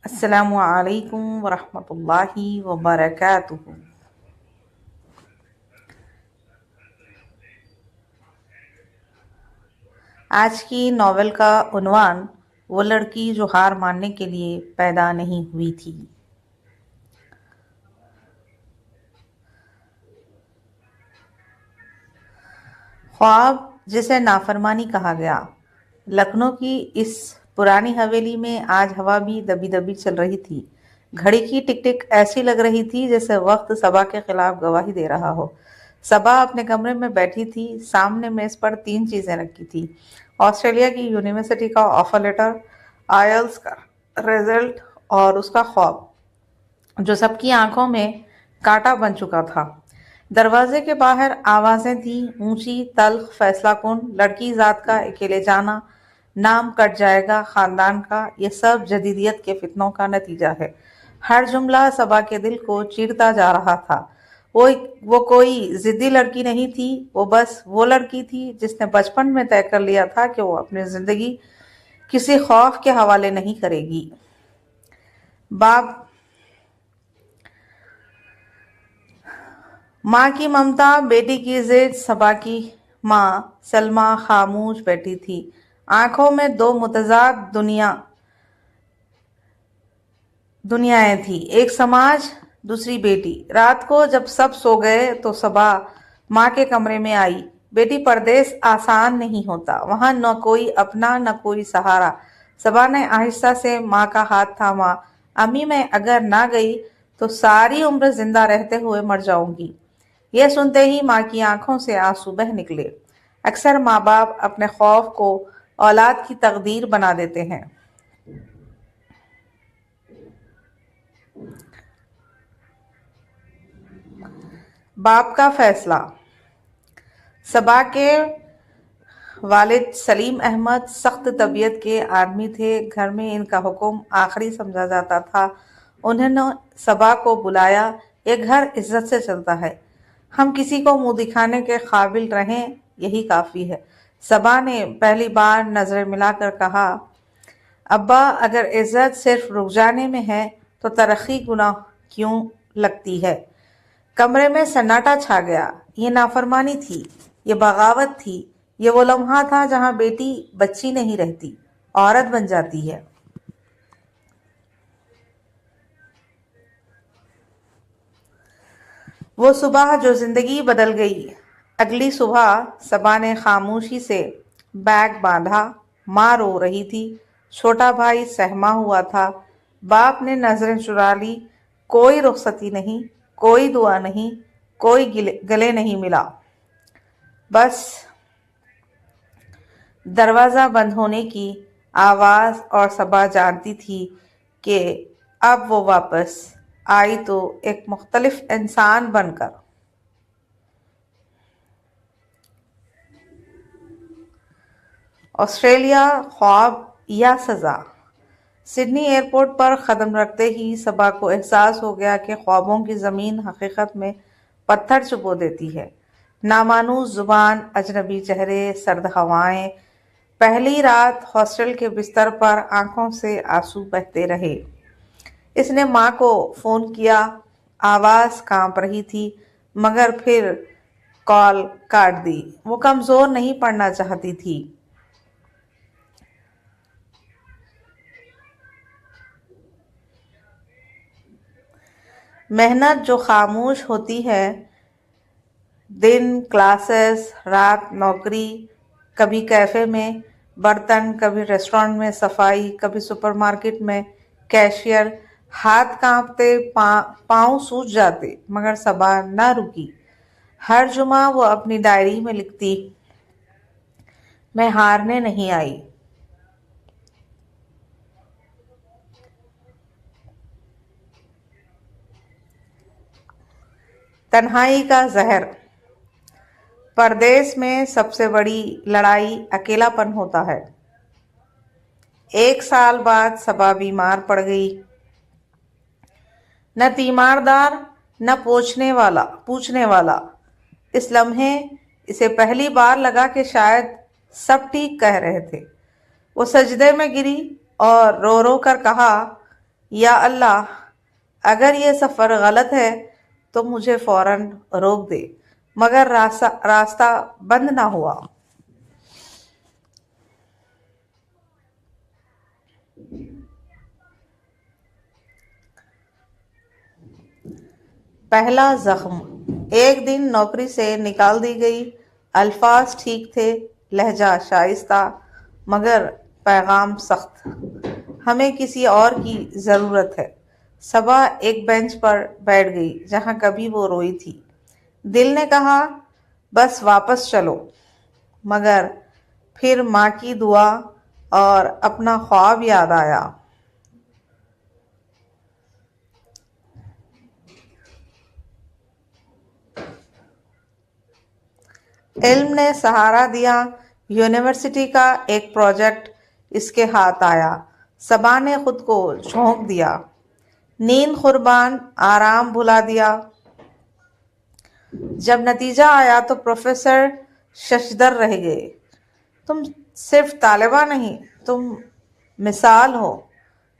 السلام علیکم ورحمۃ اللہ وبرکاتہ۔ آج کی ناول کا عنوان وہ لڑکی جو ہار ماننے کے لیے پیدا نہیں ہوئی تھی۔ خواب جسے نافرمانی کہا گیا۔ لکھنؤ کی اس پرانی حویلی میں آج ہوا بھی دبی دبی چل رہی تھی۔ گھڑی کی ٹک ٹک ایسی لگ رہی تھی جیسے وقت صبا کے خلاف گواہی دے رہا ہو۔ صبا اپنے کمرے میں بیٹھی تھی، سامنے میز پر 3 چیزیں رکھی تھی: آسٹریلیا کی یونیورسٹی کا آفر لیٹر، آئلس کا رزلٹ اور اس کا خواب جو سب کی آنکھوں میں کانٹا بن چکا تھا۔ دروازے کے باہر آوازیں تھیں، اونچی، تلخ، فیصلہ کن: لڑکی ذات کا اکیلے جانا، نام کٹ جائے گا خاندان کا، یہ سب جدیدیت کے فتنوں کا نتیجہ ہے۔ ہر جملہ صبا کے دل کو چیرتا جا رہا تھا۔ وہ کوئی ضدی لڑکی نہیں تھی، وہ بس وہ لڑکی تھی جس نے بچپن میں طے کر لیا تھا کہ وہ اپنی زندگی کسی خوف کے حوالے نہیں کرے گی۔ باپ ماں کی ممتا، بیٹی کی ضد۔ صبا کی ماں سلمیٰ خاموش بیٹھی تھی، آنکھوں میں 2 متضاد دنیائیں تھیں، ایک سماج، دوسری بیٹی۔ رات کو جب سب سو گئے تو صبا ماں کے کمرے میں آئی۔ بیٹی، پردیس آسان نہیں ہوتا، وہاں نہ کوئی اپنا نہ کوئی سہارا۔ صبا نے آہستہ سے ماں کا ہاتھ تھاما۔ امی، میں اگر نہ گئی تو ساری عمر زندہ رہتے ہوئے مر جاؤں گی۔ یہ سنتے ہی ماں کی آنکھوں سے آنسو بہہ نکلے۔ اکثر ماں باپ اپنے خوف کو اولاد کی تقدیر بنا دیتے ہیں۔ باپ کا فیصلہ۔ صبا کے والد سلیم احمد سخت طبیعت کے آدمی تھے، گھر میں ان کا حکم آخری سمجھا جاتا تھا۔ انہوں نے صبا کو بلایا: یہ گھر عزت سے چلتا ہے، ہم کسی کو منہ دکھانے کے قابل رہیں یہی کافی ہے۔ صبا نے پہلی بار نظریں ملا کر کہا: ابا، اگر عزت صرف رک جانے میں ہے تو ترقی گناہ کیوں لگتی ہے؟ کمرے میں سناٹا چھا گیا۔ یہ نافرمانی تھی، یہ بغاوت تھی، یہ وہ لمحہ تھا جہاں بیٹی بچی نہیں رہتی، عورت بن جاتی ہے۔ وہ صبح جو زندگی بدل گئی۔ اگلی صبح صبا نے خاموشی سے بیگ باندھا۔ ماں رو رہی تھی، چھوٹا بھائی سہما ہوا تھا۔ باپ نے نظریں چرا لی۔ کوئی رخصتی نہیں، کوئی دعا نہیں، کوئی گلے نہیں ملا، بس دروازہ بند ہونے کی آواز۔ اور صبا جانتی تھی کہ اب وہ واپس آئی تو ایک مختلف انسان بن کر۔ آسٹریلیا، خواب یا سزا؟ سڈنی ایئرپورٹ پر قدم رکھتے ہی صبا کو احساس ہو گیا کہ خوابوں کی زمین حقیقت میں پتھر چبو دیتی ہے۔ نامانوس زبان، اجنبی چہرے، سرد ہوائیں۔ پہلی رات ہاسٹل کے بستر پر آنکھوں سے آنسو بہتے رہے۔ اس نے ماں کو فون کیا، آواز کانپ رہی تھی، مگر پھر کال کاٹ دی۔ وہ کمزور نہیں پڑنا چاہتی تھی۔ محنت جو خاموش ہوتی ہے، دن کلاسز، رات نوکری، کبھی کیفے میں برتن، کبھی ریسٹورانٹ میں صفائی، کبھی سپر مارکیٹ میں کیشیئر۔ ہاتھ کانپتے، پاؤں سوج جاتے، مگر صبا نہ رکی۔ ہر جمعہ وہ اپنی ڈائری میں لکھتی: میں ہارنے نہیں آئی۔ تنہائی کا زہر۔ پردیس میں سب سے بڑی لڑائی اکیلا پن ہوتا ہے۔ 1 سال بعد صبا بیمار پڑ گئی۔ نہ تیماردار، نہ پوچھنے والا۔ اس لمحے اسے پہلی بار لگا کہ شاید سب ٹھیک کہہ رہے تھے۔ وہ سجدے میں گری اور رو رو کر کہا: یا اللہ اگر یہ سفر غلط ہے تو مجھے فوراً روک دے، مگر راستہ بند نہ ہوا۔ پہلا زخم۔ ایک دن نوکری سے نکال دی گئی، الفاظ ٹھیک تھے، لہجہ شائستہ، مگر پیغام سخت۔ ہمیں کسی اور کی ضرورت ہے۔ صبا ایک بینچ پر بیٹھ گئی جہاں کبھی وہ روئی تھی۔ دل نے کہا بس واپس چلو، مگر پھر ماں کی دعا اور اپنا خواب یاد آیا۔ علم نے سہارا دیا۔ یونیورسٹی کا ایک پروجیکٹ اس کے ہاتھ آیا۔ صبا نے خود کو جھونک دیا، نیند قربان، آرام بھلا دیا۔ جب نتیجہ آیا تو پروفیسر ششدر رہ گئے۔ تم صرف طالبہ نہیں، تم مثال ہو۔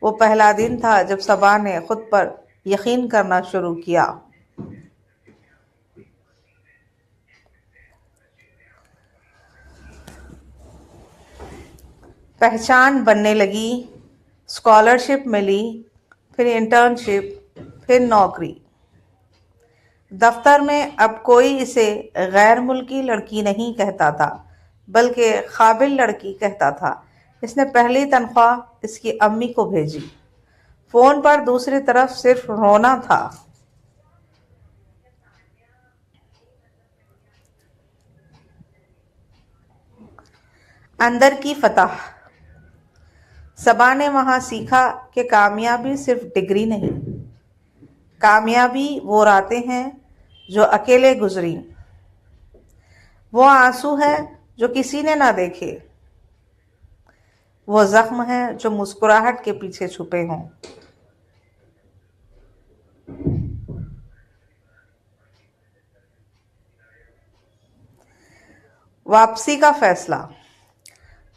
وہ پہلا دن تھا جب صبا نے خود پر یقین کرنا شروع کیا۔ پہچان بننے لگی، اسکالرشپ ملی، پھر انٹرنشپ، پھر نوکری۔ دفتر میں اب کوئی اسے غیر ملکی لڑکی نہیں کہتا تھا، بلکہ قابل لڑکی کہتا تھا۔ اس نے پہلی تنخواہ اس کی امی کو بھیجی۔ فون پر دوسری طرف صرف رونا تھا۔ اندر کی فتح۔ صبا نے وہاں سیکھا کہ کامیابی صرف ڈگری نہیں، کامیابی وہ راتیں ہیں جو اکیلے گزری، وہ آنسو ہے جو کسی نے نہ دیکھے، وہ زخم ہے جو مسکراہٹ کے پیچھے چھپے ہوں۔ واپسی کا فیصلہ۔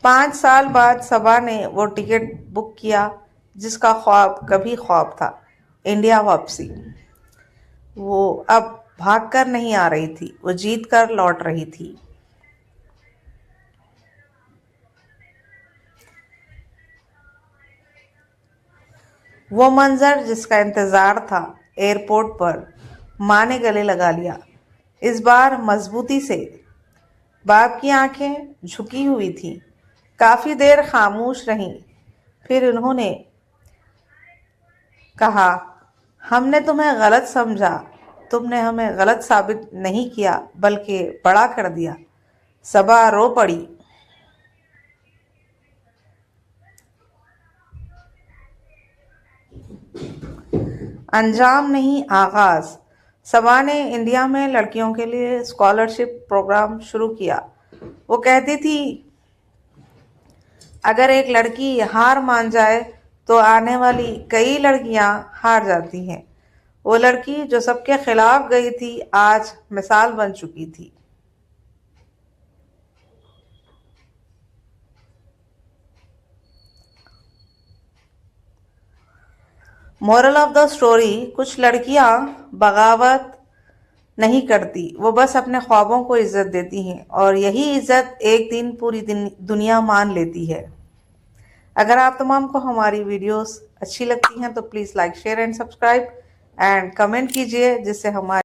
5 سال بعد صبا نے وہ ٹکٹ بک کیا جس کا خواب کبھی خواب تھا، انڈیا واپسی۔ وہ اب بھاگ کر نہیں آ رہی تھی، وہ جیت کر لوٹ رہی تھی۔ وہ منظر جس کا انتظار تھا، ایئرپورٹ پر ماں نے گلے لگا لیا، اس بار مضبوطی سے۔ باپ کی آنکھیں جھکی ہوئی تھیں، کافی دیر خاموش رہیں، پھر انہوں نے کہا ہم نے تمہیں غلط سمجھا، تم نے ہمیں غلط ثابت نہیں کیا بلکہ بڑا کر دیا۔ صبا رو پڑی۔ انجام نہیں، آغاز۔ صبا نے انڈیا میں لڑکیوں کے لیے اسکالرشپ پروگرام شروع کیا۔ وہ کہتی تھی اگر ایک لڑکی ہار مان جائے تو آنے والی کئی لڑکیاں ہار جاتی ہیں۔ وہ لڑکی جو سب کے خلاف گئی تھی آج مثال بن چکی تھی۔ مورل آف دا سٹوری، کچھ لڑکیاں بغاوت نہیں کرتی، وہ بس اپنے خوابوں کو عزت دیتی ہیں، اور یہی عزت ایک دن پوری دنیا مان لیتی ہے۔ اگر آپ تمام کو ہماری ویڈیوز اچھی لگتی ہیں تو please like, share and subscribe and comment کیجئے، جس سے ہماری